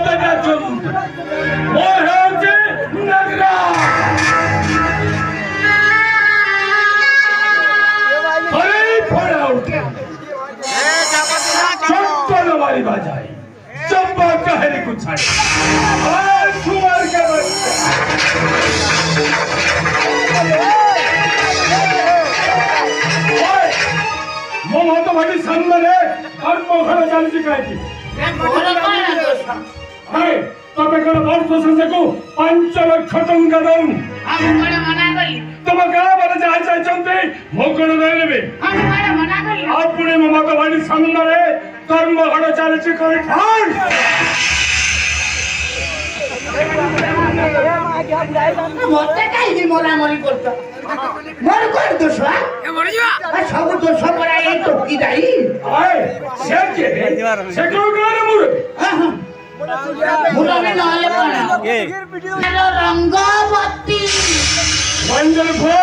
मत डाकुन मोर होचे नगरा हरे फड़ा उठे चप्पल वाली बजाई चंपा कहरी कुछाई आज सुमार के मोह तो भाई सामने और मोहन जान जी कहेगी हाय तो बेकर वर्ष संजय को 5 लाख टंका दउन हम कोन मना करी तुम गाना बने जाय जाय चंते मोकण दे लेबे हम कोन मना करी आपने मोह तो भाई सामने कर्म हड़ चालची करे ठाण मते काई मोरा मोरी करता मोर कोन दोष ए मर जीवा आ सब दोष परा ए टोकी दाई आए से को गाना मुर मुरा में नहले कोन ए hello Rangavati wonderful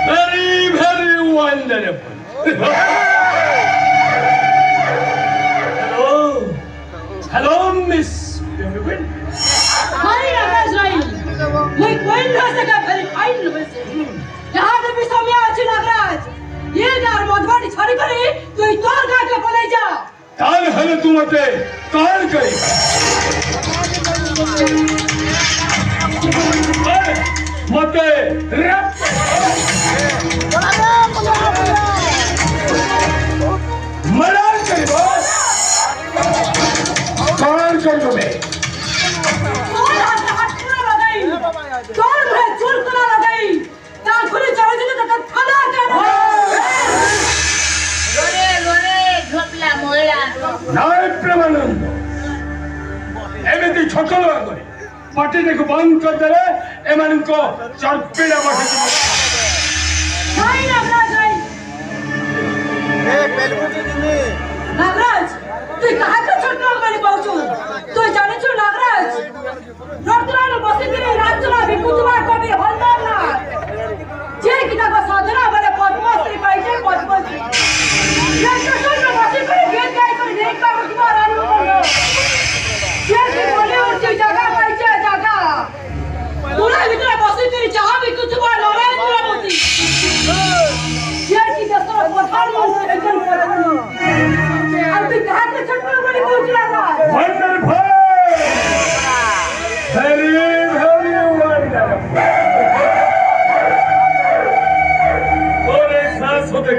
very very wonderful hello miss hi Rakesh Rai मैं कोई ना सका फिर फाइन बसे जहां भी समय আছে नागराज ये गार मधवाड़ी छाड़ी करे तू तोर गा के बोले जा काल हले तू मते काल करे मते रप मराल करे बस काल कर दो मैं तोर में चूर करा लगाई ता खुली चले जे त थाना कर रोरे झोपला मोला नाय प्रेमानंद एमिति छोटल करे पार्टी देखो बंद कर दे एमन को चरपेड़ा बटे नहीं नागराज राय ए पेलकुटी दिने नागराज तू कहां का छोटल करे पहुंचू तू जाने छु नागराज रोतरान बसे फिरे राजचला भिकुतवा कवि हलदार ना जे किता को साधना बले पद्मश्री पाइजे पद्मश्री ये तो छोटल बसे फिरे गीत गाय कर देख का तुम्हारा अनुभव ये की बोले और जे जगह पाइजे जगह पूरा भीतर बसे फिरे जहां भिकुतवा नरेंद्र मोदी ये की दसरा प्रधानमंत्री एकदम पदवी अब तू कहां के छोटल बड़ी पहुंचला ना वंडरफुल very very wonderful मोरे सांस होते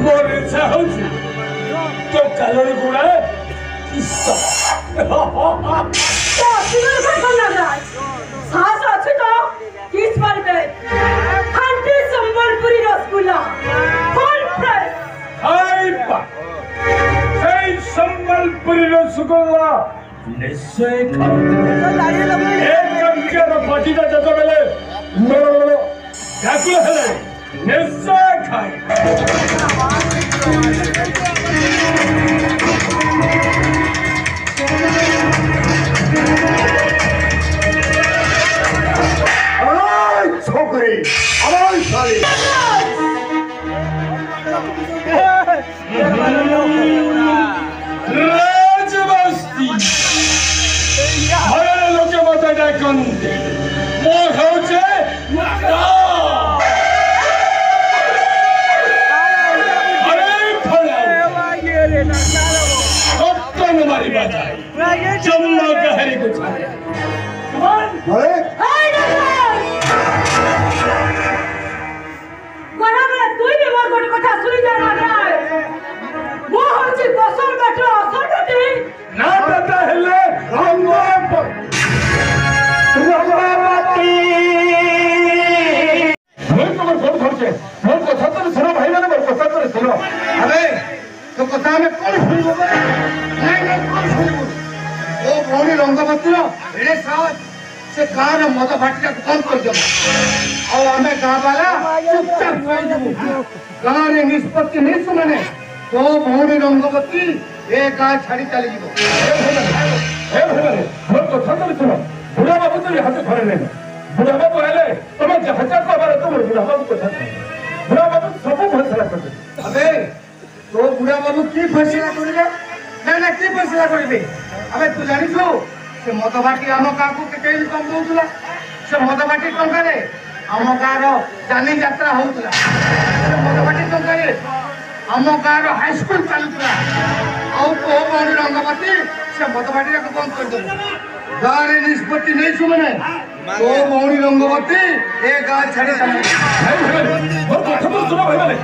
मोरे सांस तो कलर गुड़ा किस्सा तो सिगर का नागराज सांस আছে তো किस পারবে খান্তি সম্বলপুরি রসগোল্লা ফুল প্রেস हाय पा সেই সম্বলপুরি রসগোল্লা নিশ্চয় খাও एक कंकर पाटीदा जतो बेले ठाकुर हेले निश्चय खाए आय छोकरी आवाज साली राजबस्ती हरे लोके मते डाकंती मोर होचे नगरा हरे फड़ा सत्तन मारी बजाई चम्मा कहरी कुछाई अरे हाय नागराज গরামে তুই বি মোর কোট কথা শুনি যা নাগরাজ মো হচ্ছে বসর বেটো অসরটি ना पता हेले रंगवती मैं तो बहुत खर्चे मैं तो सत्तर सुनो भाई ने मैं तो सत्तर सुनो अबे तो कथा में कौन सुनी बोले नहीं कौन सुनी बोले ओ भौणी रंगवती रो एड़े साथ से गान मद भाटिका बंद कर दो और हमें गाँव वाला चुपचाप बैठ जाओ गाँव रे निष्पत्ति नहीं सुनने तो भौणी रंगवती ए गाँ छाड़ी चली जीवो हे भले मैं तो सत्तर सुनो बुढ़ा बाबू तो यहाँ से घरे नहीं बुढ़ा बाबू हेले तुम जहाजा को बारे तुम बुढ़ा बाबू को छाते बुढ़ा बाबू सब फैसला करते अबे तो बुढ़ा बाबू की फैसला करेगा ना की पैसा करबे अबे तू जानी छु से मदबाटी हम काकू के इनकम दोउतला से मदबाटी टंका रे हम गार जानी यात्रा होउतला से मदबाटी टंका रे हम गार हाई स्कूल चलुतला औ तो बड़ी रंगवती से मदबाटी को बंद कर दो गारे निष्पत्ति नहीं छु मने ओ बड़ी रंगवती ए गा छड़ी चली मोर कथा तो सुनो भाई माने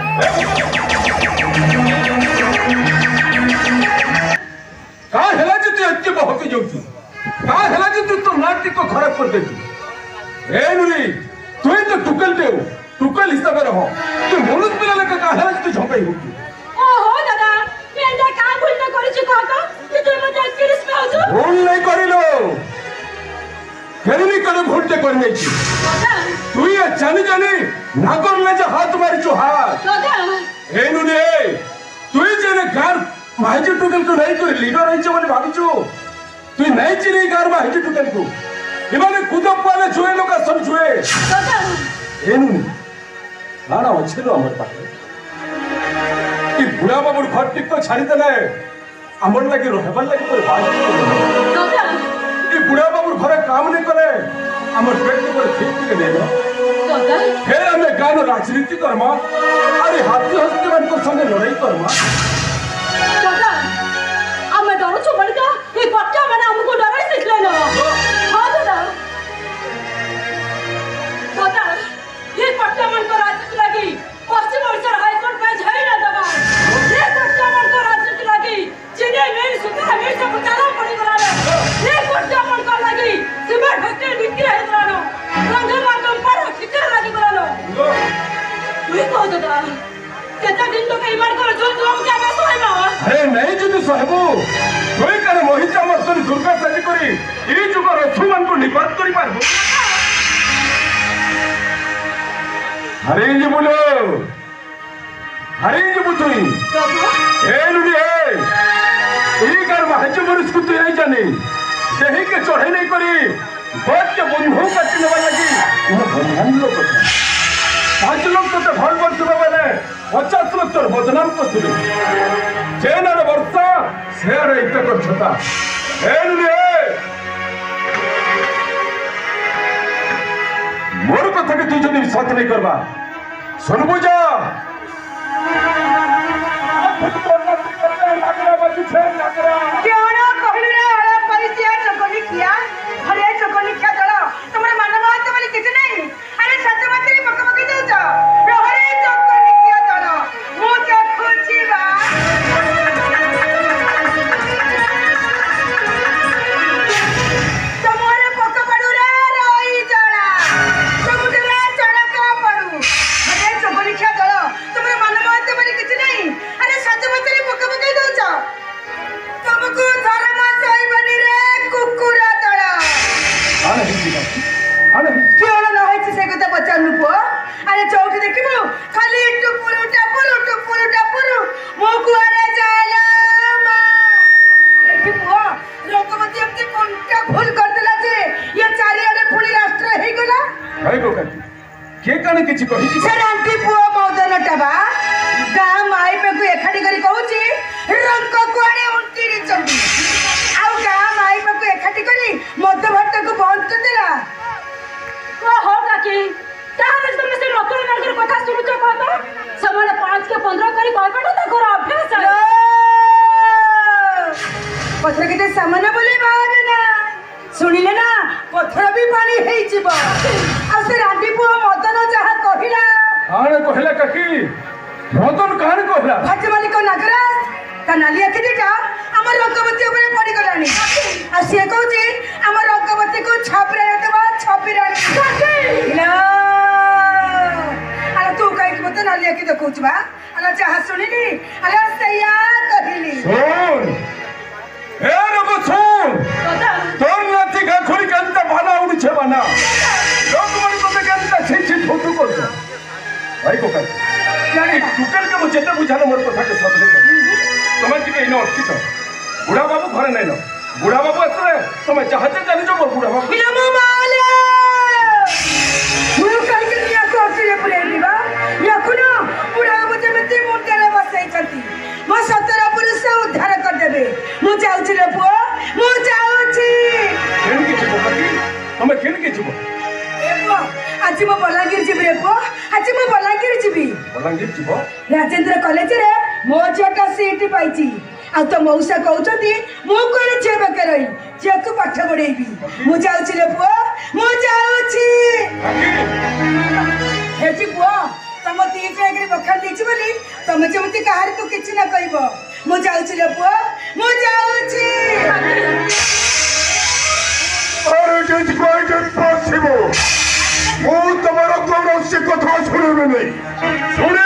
का हेला जे तू इतने बहकी जाउछु का हेला जे तू तो नाटी को खराब कर देछु ए नुरी तू तो टुकल हिसाब रे हो तू मनुष्य पिला लेके का हेला जे तू झोंकाई होछु ओहो दादा एंदा का भूल न करिछु कहतो कि तू मते एक्सपीरियंस में आउछु भूल नहीं करिलो फेरनी करे भूलते कर नहीं छी दादा तू ये जानी ना कर ले जे हाथ मारी छु हाथ दादा ए नुरी तू जे ने गार माहिती टुकल को नहीं कर लीडर है बोले भाबिछु तू नहीं चिनी गार माहिती टुकल को इमाने कुदप वाले छुए लोग का सब छुए दादा ए नुरी नाना अच्छे लो हमर पाखे कि बुढ़ा बाबूर घर टिक को छाड़ी देले हमर लगी रहबल लगी कोई बात दादा कि बुढ़ा बाबूर घरे काम नहीं करे हमर पेट को ठीक ठीक दे दो दादा फिर हमें गानो राजनीति करमा अरे हाथी हस्ती मन को संगे लड़ाई करमा दादा हमें डरो छु बड़का ये पट्टा माने हमको डराई सिखले न हां दादा दादा ये पट्टा मन को राजनीति लगी पश्चिम ओडिशा हाई कोर्ट में झई ना दबा ये पट्टा मन को राजनीति लगी जिने मेरी सुता मेरी से पटाला पड़ी करावे ये पट्टा मन को लगी सिमेंट फैक्ट्री बिक्री है करानो रंग मातम पर खिचड़ लगी करानो ये को दादा केता दिन तो कई बार कर जो तुम क्या बस होई ना अरे नहीं जी तू साहबू कोई करे मोहित मत कर दुर्गा साजी करी ई जुग रथु मन को निपात करी पारबो हरे जी बोलो हरे जी बुतुई ए नुडी ए ई कर महज मनुष्य को तू नहीं जाने देही के चढ़े नहीं करी बात के बंधु काटी नेवा लगी ये बंधन लोग କଥା 5 लोग तो भल करथिबे बेले 50 लोग तोर बदनाम करथिबे जेनार वर्षा शेर इते करछता ए नुडी ए मोर कथा के तू जदी विश्वास नहीं करबा सुनबो जा क्यों ना कहलु रे अरे परिचय चकोली किया अरे चकोली क्या दलो तुम्हारे मन में तो वाली किछ नहीं अरे सच मत रे मक मक दउ छ अरे चकोली किया दलो मु के खुची बा तुम्हारे पक पड़ू रे रोई जड़ा समुद्र चढ़ा का पड़ू अरे चकोली क्या दलो तुम्हारे मन में तो वाली किछ नहीं अरे सच मत रे मक मक दउ छ तुमको धर्म सही बनी रे कुकुरा तड़ा क्यों ना है से को तो बचानु पो अरे चौकी देखिबो खाली टुपुरु टपुरु मो कुआरे जाला मा देखिबो लोकमती हमके कोनटा भूल कर देला जे ये चारियारे पुणी राष्ट्र हे गला भाई को कहती के काने किछि कहि छी सर आंटी पो मौदनटा बा गाम आई पे को एखाडी करी कहूची रंग कुआरे उंटीरी चंदी आउ गाम आई पे को एखाडी करी मध्य भट्ट को बंद कर देला ओ हो काकी ताहले तुम से नौकर नगर कथा सुनु तो कहतो समान 5 के 15 करी कहबेटा तो घर अभ्यास है पत्थर के सामान बोले बाबे ना सुनिले ना पत्थर भी पानी हेई जीव आ से रांडी पो मदन जहा कहिला आने कहला काकी मदन कान कहला भट्ट मालिक नागराज ता नालिया के दिटा हमर रंगवती ऊपर पड़ी गलानी आ से कहूची हमर रंगवती को छापरे देबा छापिरानी ना अरे तू काई के मत नालिया के देखौच बा अला जहा सुनिली अला सैया कहिली सुन ए लोगो सुन दादा तोर नाती का खोली कांता भाना उड़ी छे बाना लोग मन को कांता छी छी ठोठू को भाई को कहती यानी टुकल के मुझे तो बुझानो मोर कथा के सब देखो समझ के इनो अटकी तो बुढ़ा बाबू घरे नहीं न बुढ़ा बाबू असरे तुम्हें चाहते जानी जो बुढ़ा बाबू हिलमो माले मुझे कल के लिया को अकेले प्रेमी बा या कुनो बुढ़ा मुझे में मुंडे बसाई करती वो 17 पुरुष से उद्धार कर देबे किनके जीव आज मो बलांगीर जीवी रे पुआ आज मो बलांगीर जीवी बलांगीर जीव राजेंद्र कॉलेज रे मो झीटा सीट पाइची आ तो मौसा कहउछती मो कोरे झे बके रही झे को पाठ पढेबी मु जाउची रे पुआ मु जाउची हेची पुआ तम तीन चाकरी बखा देछि बोली तमे जेमति कहार तो किछि ना कहबो मु जाउची रे पुआ मु जाउची अरे इट इज क्वाइट इम्पॉसिबल। वो तुम्हारा कौन से कथा सुने में नहीं सुने